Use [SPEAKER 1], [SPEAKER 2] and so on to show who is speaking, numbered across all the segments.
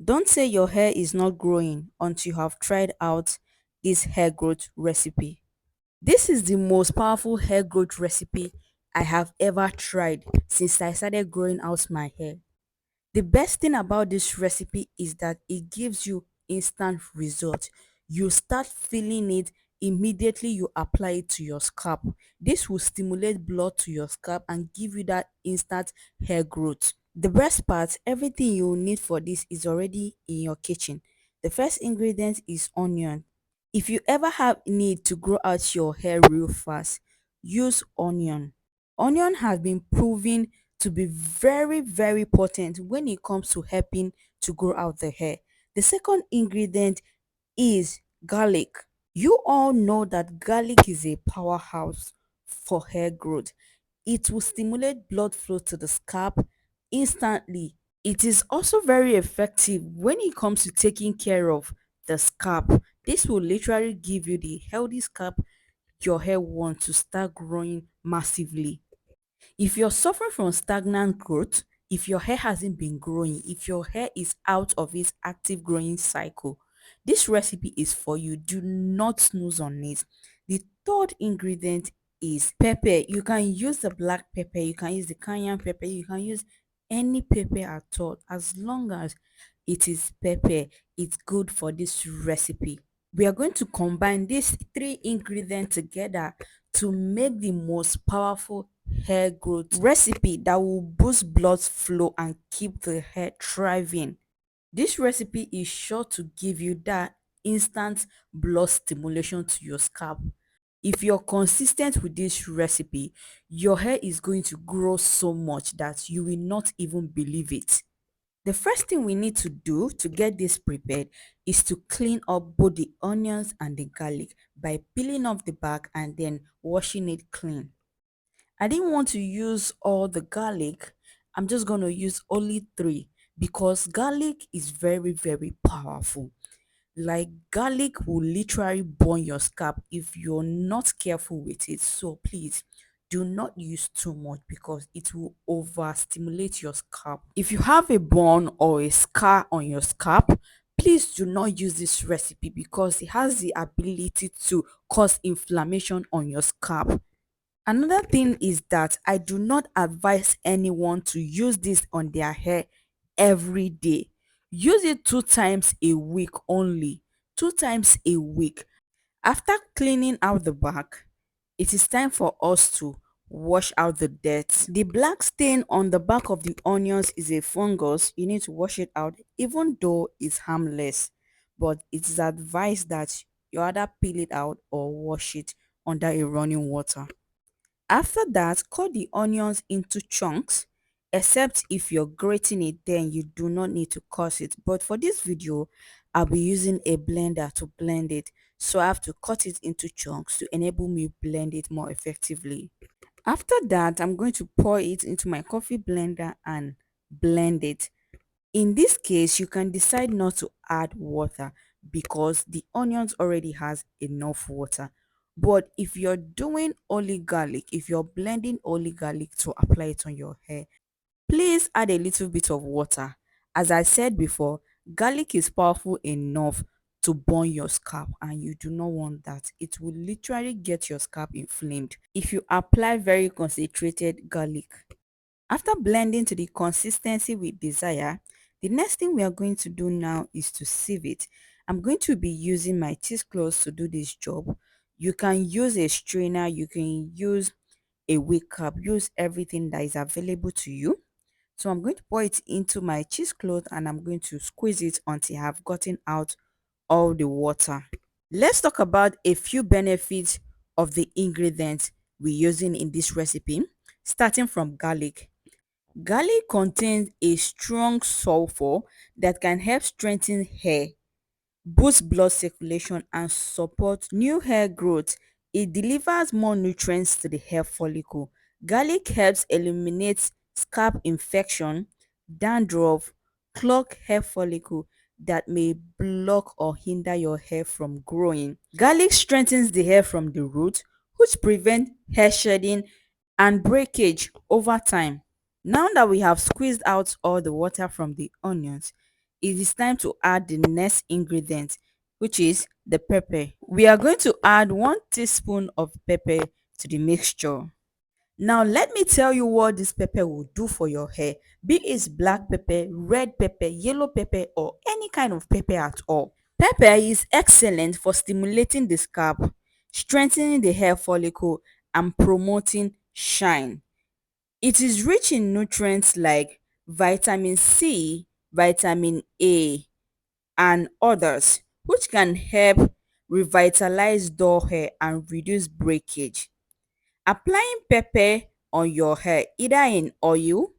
[SPEAKER 1] Don't say your hair is not growing until you have tried out this hair growth recipe. This is the most powerful hair growth recipe I have ever tried since I started growing out my hair. The best thing about this recipe is that it gives you instant results. You start feeling it immediately you apply it to your scalp. This will stimulate blood to your scalp and give you that instant hair growth. The best part, everything you need for this is already in your kitchen. The first ingredient is onion. If you ever have need to grow out your hair real fast, use onion. Onion has been proven to be very, very potent when it comes to helping to grow out the hair. The second ingredient is garlic. You all know that garlic is a powerhouse for hair growth. It will stimulate blood flow to the scalp instantly. It is also very effective when it comes to taking care of the scalp. This will literally give you the healthy scalp your hair wants to start growing massively. If you're suffering from stagnant growth, if your hair hasn't been growing, if your hair is out of its active growing cycle, this recipe is for you. Do not snooze on it. The third ingredient is pepper. You can use the black pepper, you can use the cayenne pepper, you can use any pepper at all. As long as it is pepper, it's good for this recipe. We are going to combine these three ingredients together to make the most powerful hair growth recipe that will boost blood flow and keep the hair thriving. This recipe is sure to give you that instant blood stimulation to your scalp. If you're consistent with this recipe, your hair is going to grow so much that you will not even believe it. The first thing we need to do to get this prepared is to clean up both the onions and the garlic by peeling off the back and then washing it clean. I didn't want to use all the garlic. I'm just going to use only three because garlic is very, very powerful. Like garlic will literally burn your scalp if you're not careful with it. So please do not use too much because it will overstimulate your scalp. If you have a burn or a scar on your scalp, please do not use this recipe because it has the ability to cause inflammation on your scalp. Another thing is that I do not advise anyone to use this on their hair every day. Use it 2 times a week only. 2 times a week. After cleaning out the back, it is time for us to wash out the dirt. The black stain on the back of the onions is a fungus. You need to wash it out, even though it's harmless. But it is advised that you either peel it out or wash it under a running water. After that, cut the onions into chunks, except if you're grating it, then you do not need to cut it. But for this video, I'll be using a blender to blend it. So I have to cut it into chunks to enable me blend it more effectively. After that, I'm going to pour it into my coffee blender and blend it. In this case, you can decide not to add water because the onions already has enough water. But if you're doing only garlic, if you're blending only garlic to apply it on your hair, please add a little bit of water. As I said before, garlic is powerful enough to burn your scalp and you do not want that. It will literally get your scalp inflamed if you apply very concentrated garlic. After blending to the consistency we desire, the next thing we are going to do now is to sieve it. I'm going to be using my cheesecloth to do this job. You can use a strainer, you can use a wig cap, use everything that is available to you. So I'm going to pour it into my cheesecloth and I'm going to squeeze it until I have gotten out all the water. Let's talk about a few benefits of the ingredients we're using in this recipe, starting from garlic. Garlic contains a strong sulfur that can help strengthen hair, boost blood circulation, and support new hair growth. It delivers more nutrients to the hair follicle. Garlic helps eliminate scalp infection, dandruff, clogged hair follicle that may block or hinder your hair from growing. Garlic strengthens the hair from the root, which prevent hair shedding and breakage over time. Now that we have squeezed out all the water from the onions, It is time to add the next ingredient, which is the pepper. We are going to add 1 teaspoon of pepper to the mixture. Now, let me tell you what this pepper will do for your hair, be it black pepper, red pepper, yellow pepper, or any kind of pepper at all. Pepper is excellent for stimulating the scalp, strengthening the hair follicle, and promoting shine. It is rich in nutrients like vitamin C, vitamin A, and others, which can help revitalize dull hair and reduce breakage. Applying pepper on your hair, either in oil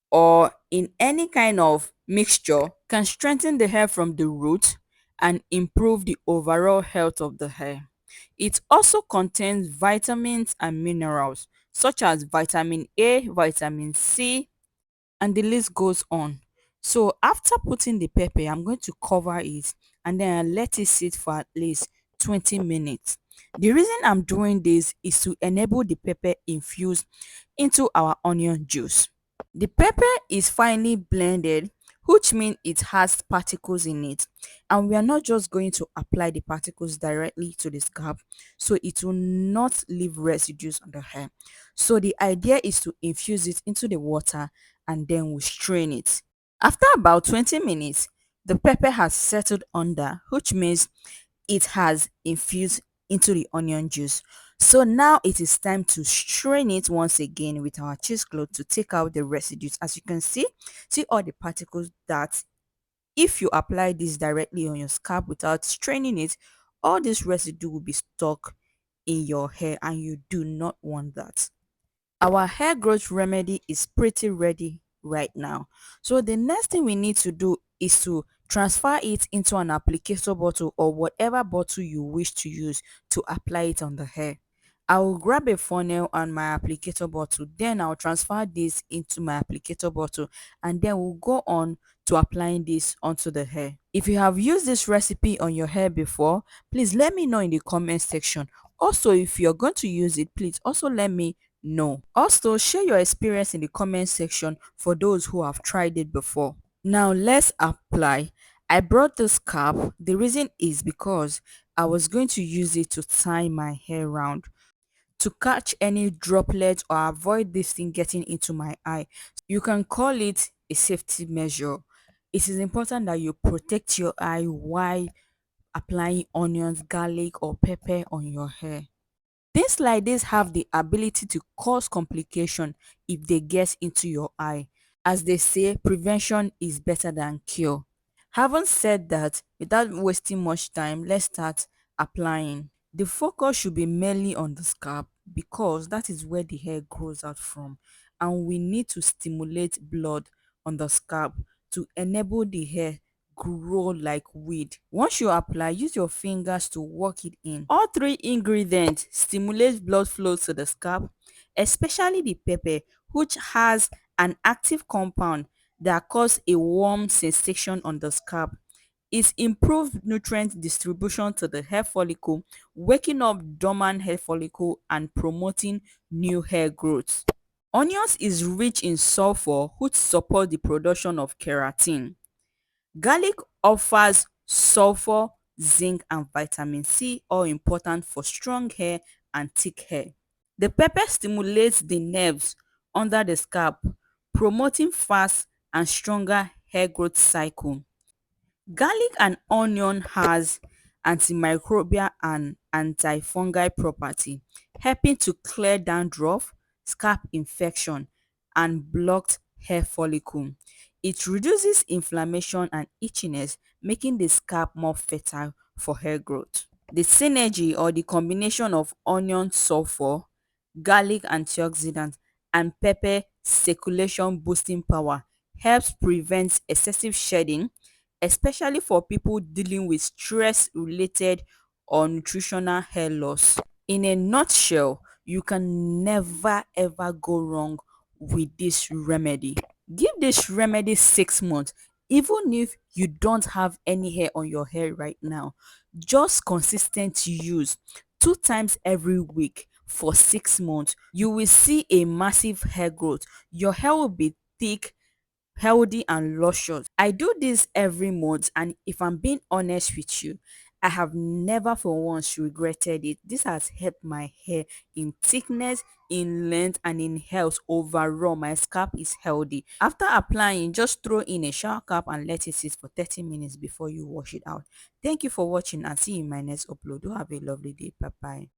[SPEAKER 1] or in any kind of mixture, can strengthen the hair from the root and improve the overall health of the hair. It also contains vitamins and minerals such as vitamin A, vitamin C, and the list goes on. So after putting the pepper, I'm going to cover it and then I let it sit for at least 20 minutes. The reason I'm doing this is to enable the pepper infuse into our onion juice. The pepper is finely blended, which means it has particles in it. And we are not just going to apply the particles directly to the scalp, so it will not leave residues on the hair. So the idea is to infuse it into the water and then we strain it. After about 20 minutes, the pepper has settled under, which means it has infused into the onion juice. So now it is time to strain it once again with our cheesecloth to take out the residues. As you can see all the particles that if you apply this directly on your scalp without straining it, all this residue will be stuck in your hair and you do not want that. Our hair growth remedy is pretty ready right now. So the next thing we need to do is to transfer it into an applicator bottle or whatever bottle you wish to use to apply it on the hair. I will grab a funnel and my applicator bottle, then I'll transfer this into my applicator bottle and then we'll go on to applying this onto the hair. If you have used this recipe on your hair before, please let me know in the comment section. Also, if you're going to use it, please also let me know. Also, share your experience in the comment section for those who have tried it before. Now, let's apply. I brought this cap. The reason is because I was going to use it to tie my hair round to catch any droplets or avoid this thing getting into my eye. You can call it a safety measure. It is important that you protect your eye while applying onions, garlic, or pepper on your hair. Things like this have the ability to cause complication if they get into your eye. As they say, prevention is better than cure. Having said that, without wasting much time, let's start applying. The focus should be mainly on the scalp because that is where the hair grows out from, and we need to stimulate blood on the scalp to enable the hair grow like weed. Once you apply, use your fingers to work it in. All three ingredients stimulate blood flow to the scalp, especially the pepper, which has an active compound that cause a warm sensation on the scalp. It improves nutrient distribution to the hair follicle, waking up dormant hair follicle and promoting new hair growth. Onions is rich in sulfur, which support the production of keratin. Garlic offers sulfur, zinc, and vitamin C, all important for strong hair and thick hair. The pepper stimulates the nerves under the scalp, promoting fast and stronger hair growth cycle. Garlic and onion has antimicrobial and antifungal property, helping to clear dandruff, scalp infection, and blocked hair follicle. It reduces inflammation and itchiness, making the scalp more fertile for hair growth. The synergy or the combination of onion sulfur, garlic antioxidant, and pepper circulation boosting power helps prevent excessive shedding, especially for people dealing with stress related or nutritional hair loss. In a nutshell, you can never ever go wrong with this remedy. Give this remedy 6 months, even if you don't have any hair on your hair right now. Just consistent use 2 times every week for 6 months. You will see a massive hair growth. Your hair will be thick healthy and luscious. I do this every month, and if I'm being honest with you, I have never for once regretted it. This has helped my hair in thickness, in length, and in health overall. My scalp is healthy. After applying, just throw in a shower cap and let it sit for 30 minutes before you wash it out. Thank you for watching, and see you in my next upload. Do have a lovely day. Bye bye.